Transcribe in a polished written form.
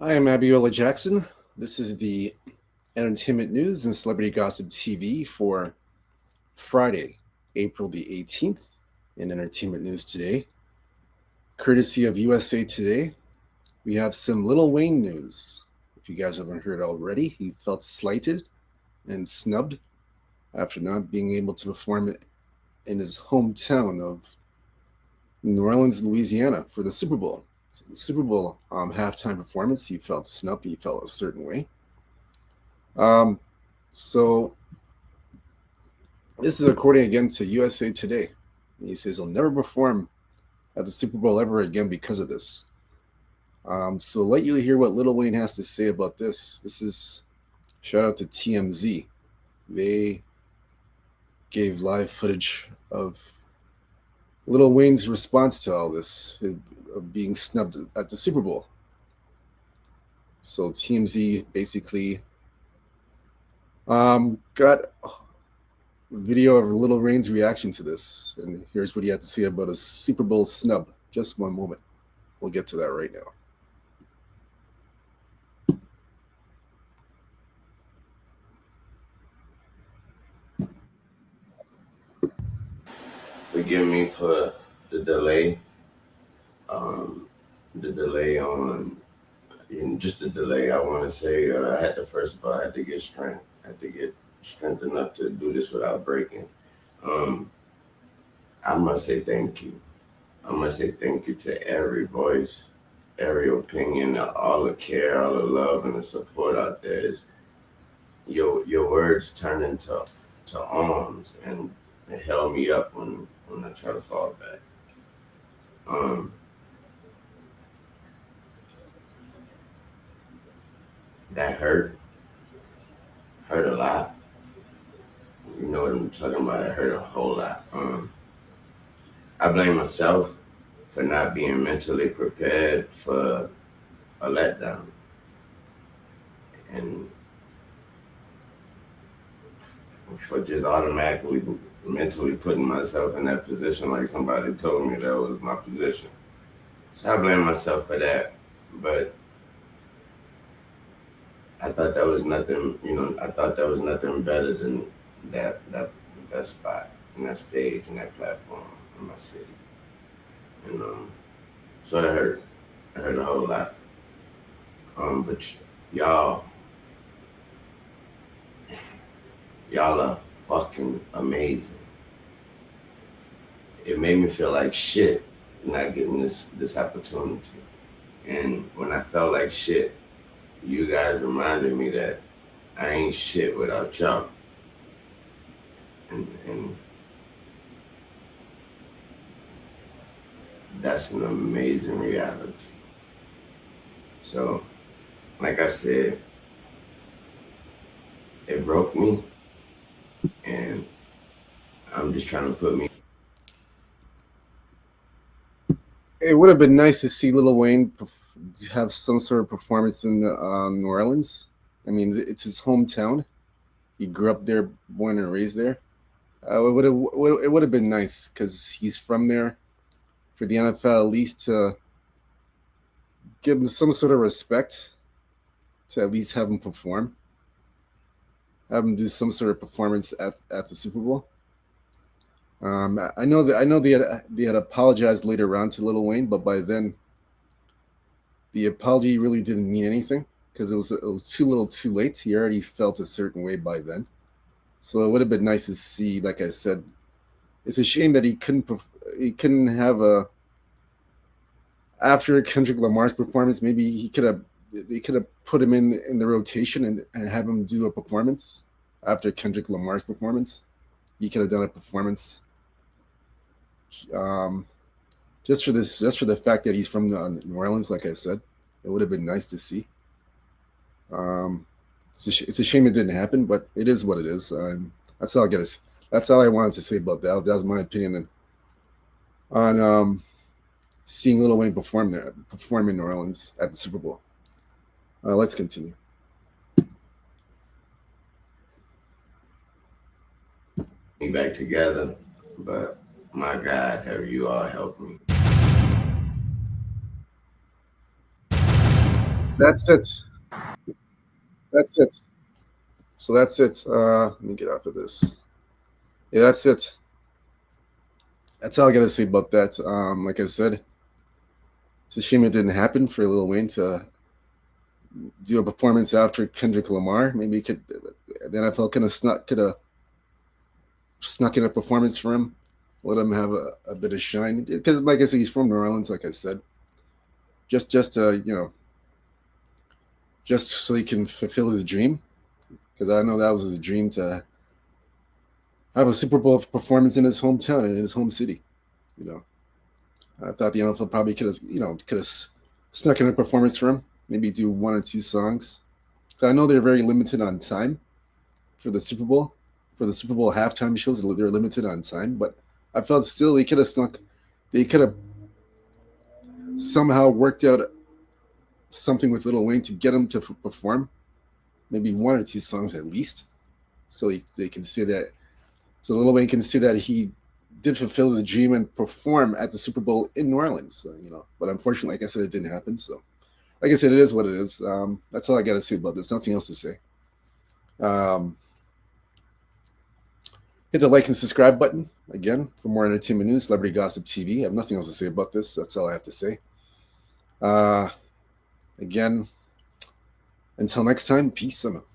I am Abiola Jackson. This is the entertainment news and celebrity gossip TV for Friday, April the 18th, in entertainment news today. Courtesy of USA Today, we have some Lil Wayne news. If you guys haven't heard already, he felt slighted and snubbed after not being able to perform in his hometown of New Orleans, Louisiana for the Super Bowl. So the Super Bowl halftime performance, he felt snubbed, he felt a certain way. Um, so this is according again to USA Today. He says he'll never perform at the Super Bowl ever again because of this. So let you hear what Lil Wayne has to say about this. This is shout out to TMZ. They gave live footage of Lil Wayne's response to all this, of being snubbed at the Super Bowl. So TMZ basically got video of Lil Wayne's reaction to this, and here's what he had to say about his Super Bowl snub. Just one moment. We'll get to that right now. Forgive me for the delay. The delay on, just the delay. I want to say I had to first of all, I had to get strength. I had to get strength enough to do this without breaking. Um, I must say thank you. I must say thank you to every voice, every opinion, all the care, all the love, and the support out there. Is your words turn into arms, and it held me up when I try to fall back. Um, that hurt a lot. You know what I'm talking about? It hurt a whole lot. I blame myself for not being mentally prepared for a letdown, and for just automatically mentally putting myself in that position like somebody told me that was my position. So I blame myself for that. But I thought that was nothing, I thought that was nothing better than that spot and that stage and that platform in my city. And so it hurt. It hurt a whole lot. But y'all, y'all are fucking amazing. It made me feel like shit not getting this opportunity. And when I felt like shit, you guys reminded me that I ain't shit without y'all. And that's an amazing reality. So, like I said, it broke me, and I'm just trying to put me. It would have been nice to see Lil Wayne have some sort of performance in New Orleans. I mean, it's his hometown. He grew up there, born and raised there. It would have been nice because he's from there. For the NFL, at least to give him some sort of respect, to at least have him perform, have him do some sort of performance at the Super Bowl. I know they had apologized later on to Lil Wayne, but by then the apology really didn't mean anything because it was too little, too late. He already felt a certain way by then. So it would have been nice to see. Like I said, it's a shame that he couldn't have a after Kendrick Lamar's performance. Maybe they could have put him in the rotation and have him do a performance after Kendrick Lamar's performance. He could have done a performance um, just for the fact that he's from New Orleans. Like I said, it would have been nice to see. Um, it's a shame it didn't happen, but it is what it is. That's all I got. That's all I wanted to say about that. That was my opinion on seeing Lil Wayne perform in New Orleans at the Super Bowl. Let's continue. Back together, but my God, have you all helped me? That's it. That's it. So that's it. Let me get off of this. Yeah, that's it. That's all I gotta say about that. Like I said, it's a shame it didn't happen for Lil Wayne to do a performance after Kendrick Lamar. Maybe it could the NFL could have snuck in a performance for him, let him have a bit of shine. Because, like I said, he's from New Orleans. Like I said, just just so he can fulfill his dream. Because I know that was his dream to have a Super Bowl performance in his hometown and in his home city. You know, I thought the NFL probably could have snuck in a performance for him. Maybe do one or two songs. I know they're very limited on time for the Super Bowl. For the Super Bowl halftime shows, they're limited on time. But I felt still he could have snuck. They could have somehow worked out something with Lil Wayne to get him to perform. Maybe one or two songs at least, so they can say that. So Lil Wayne can say that he did fulfill his dream and perform at the Super Bowl in New Orleans. So, but unfortunately, like I said, it didn't happen. So, like I said, it is what it is. That's all I got to say about this. Nothing else to say. Um, hit the like and subscribe button again for more entertainment news, celebrity gossip TV. I have nothing else to say about this. That's all I have to say. Again, until next time, peace. I'm out.